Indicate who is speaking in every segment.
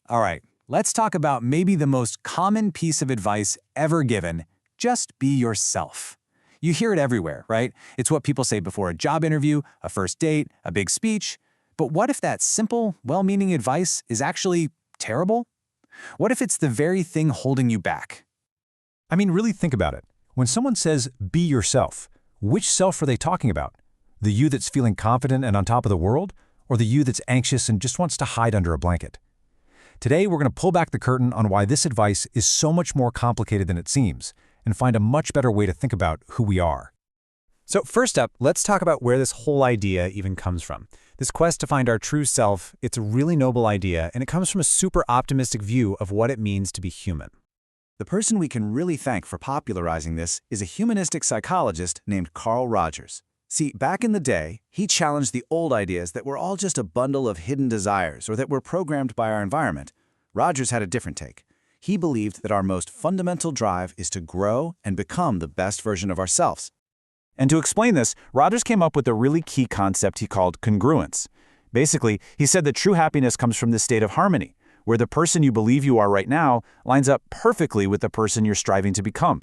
Speaker 1: All right, let's talk about maybe the most common piece of advice ever given. Just be yourself. You hear it everywhere, right? It's what people say before a job interview, a first date, a big speech. But what if that simple, well-meaning advice is actually terrible? What if it's the very thing holding you back?
Speaker 2: I mean, really think about it. When someone says, be yourself, which self are they talking about? The you that's feeling confident and on top of the world? Or the you that's anxious and just wants to hide under a blanket? Today, we're going to pull back the curtain on why this advice is so much more complicated than it seems, and find a much better way to think about who we are.
Speaker 3: So first up, let's talk about where this whole idea even comes from. This quest to find our true self, it's a really noble idea, and it comes from a super optimistic view of what it means to be human.
Speaker 1: The person we can really thank for popularizing this is a humanistic psychologist named Carl Rogers. See, back in the day, he challenged the old ideas that we're all just a bundle of hidden desires or that we're programmed by our environment. Rogers had a different take. He believed that our most fundamental drive is to grow and become the best version of ourselves. And to explain this, Rogers came up with a really key concept he called congruence. Basically, he said that true happiness comes from this state of harmony, where the person you believe you are right now lines up perfectly with the person you're striving to become.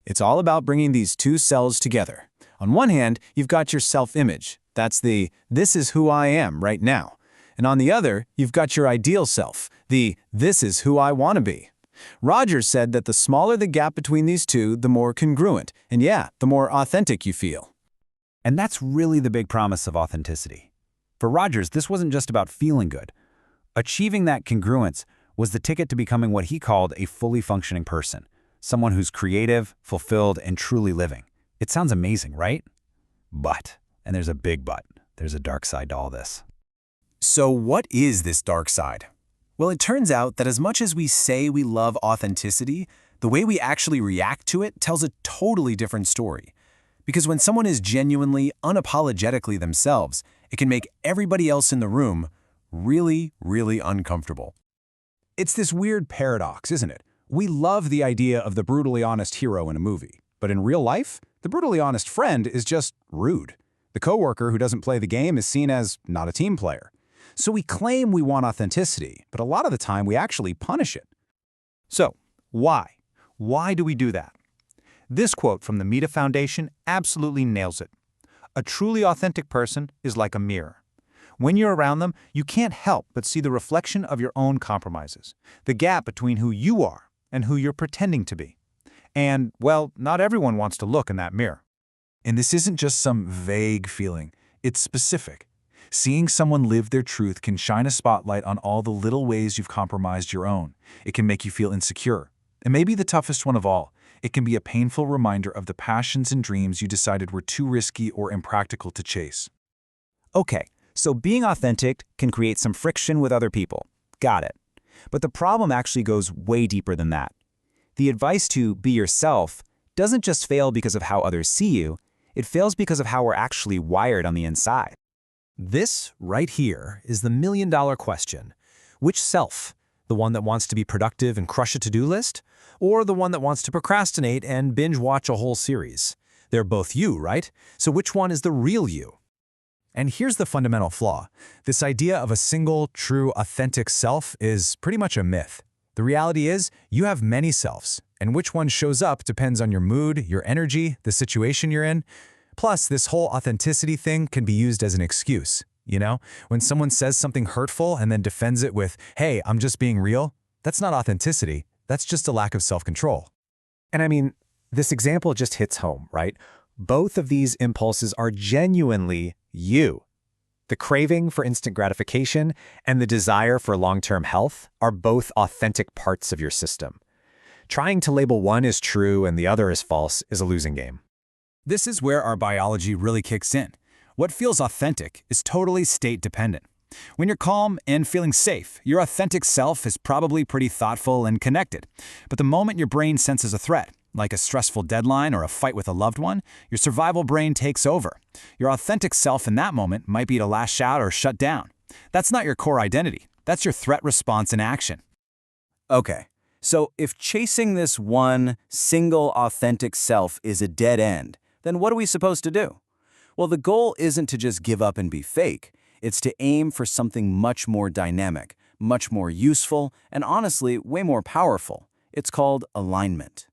Speaker 1: It's all about bringing these two selves together. On one hand, you've got your self-image. That's the, this is who I am right now. And on the other, you've got your ideal self, the, this is who I want to be. Rogers said that the smaller the gap between these two, the more congruent, and yeah, the more authentic you feel. And that's really the big promise of authenticity. For Rogers, this wasn't just about feeling good. Achieving that congruence was the ticket to becoming what he called a fully functioning person, someone who's creative, fulfilled, and truly living. It sounds amazing, right? But, and there's a big but, there's a dark side to all this. So what is this dark side? Well, it turns out that as much as we say we love authenticity, the way we actually react to it tells a totally different story. Because when someone is genuinely, unapologetically themselves, it can make everybody else in the room really, really uncomfortable. It's this weird paradox, isn't it? We love the idea of the brutally honest hero in a movie, but in real life, the brutally honest friend is just rude. The coworker who doesn't play the game is seen as not a team player. So we claim we want authenticity, but a lot of the time we actually punish it. So, why? Why do we do that? This quote from the Meta Foundation absolutely nails it. A truly authentic person is like a mirror. When you're around them, you can't help but see the reflection of your own compromises, the gap between who you are and who you're pretending to be. And, well, not everyone wants to look in that mirror. And this isn't just some vague feeling, it's specific. Seeing someone live their truth can shine a spotlight on all the little ways you've compromised your own. It can make you feel insecure. And maybe the toughest one of all, it can be a painful reminder of the passions and dreams you decided were too risky or impractical to chase. Okay, so being authentic can create some friction with other people. Got it. But the problem actually goes way deeper than that. The advice to be yourself doesn't just fail because of how others see you, it fails because of how we're actually wired on the inside. This, right here, is the million-dollar question. Which self? The one that wants to be productive and crush a to-do list? Or the one that wants to procrastinate and binge-watch a whole series? They're both you, right? So which one is the real you? And here's the fundamental flaw. This idea of a single, true, authentic self is pretty much a myth. The reality is, you have many selves, and which one shows up depends on your mood, your energy, the situation you're in. Plus, this whole authenticity thing can be used as an excuse. You know, when someone says something hurtful and then defends it with, hey, I'm just being real, that's not authenticity, that's just a lack of self-control. And I mean, this example just hits home, right? Both of these impulses are genuinely you. The craving for instant gratification and the desire for long-term health are both authentic parts of your system. Trying to label one as true and the other as false is a losing game. This is where our biology really kicks in. What feels authentic is totally state-dependent. When you're calm and feeling safe, your authentic self is probably pretty thoughtful and connected. But the moment your brain senses a threat, like a stressful deadline or a fight with a loved one, your survival brain takes over. Your authentic self in that moment might be to lash out or shut down. That's not your core identity. That's your threat response in action. Okay, so if chasing this one single authentic self is a dead end, then what are we supposed to do? Well, the goal isn't to just give up and be fake. It's to aim for something much more dynamic, much more useful, and honestly, way more powerful. It's called alignment.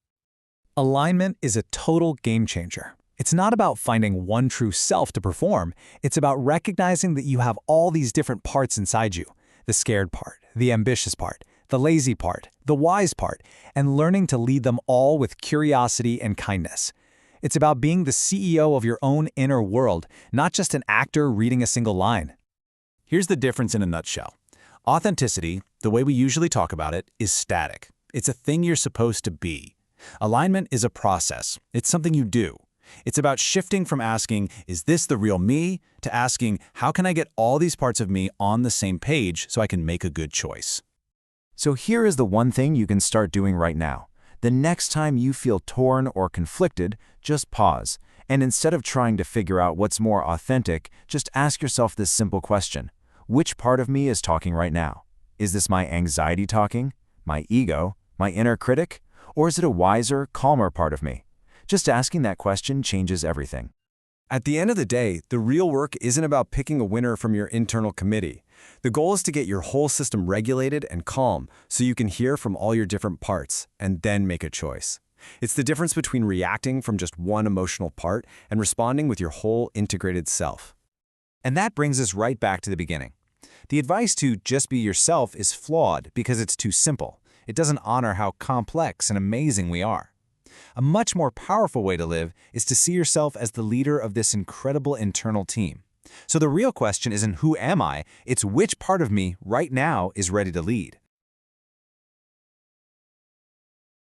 Speaker 3: Alignment is a total game changer. It's not about finding one true self to perform. It's about recognizing that you have all these different parts inside you. The scared part, the ambitious part, the lazy part, the wise part, and learning to lead them all with curiosity and kindness. It's about being the CEO of your own inner world, not just an actor reading a single line.
Speaker 2: Here's the difference in a nutshell. Authenticity, the way we usually talk about it, is static. It's a thing you're supposed to be. Alignment is a process. It's something you do. It's about shifting from asking, is this the real me, to asking, how can I get all these parts of me on the same page so I can make a good choice?
Speaker 4: So here is the one thing you can start doing right now. The next time you feel torn or conflicted, just pause. And instead of trying to figure out what's more authentic, just ask yourself this simple question. Which part of me is talking right now? Is this my anxiety talking, my ego, my inner critic? Or is it a wiser, calmer part of me? Just asking that question changes everything.
Speaker 1: At the end of the day, the real work isn't about picking a winner from your internal committee. The goal is to get your whole system regulated and calm so you can hear from all your different parts and then make a choice. It's the difference between reacting from just one emotional part and responding with your whole integrated self.
Speaker 3: And that brings us right back to the beginning. The advice to just be yourself is flawed because it's too simple. It doesn't honor how complex and amazing we are. A much more powerful way to live is to see yourself as the leader of this incredible internal team. So the real question isn't who am I, it's which part of me right now is ready to lead.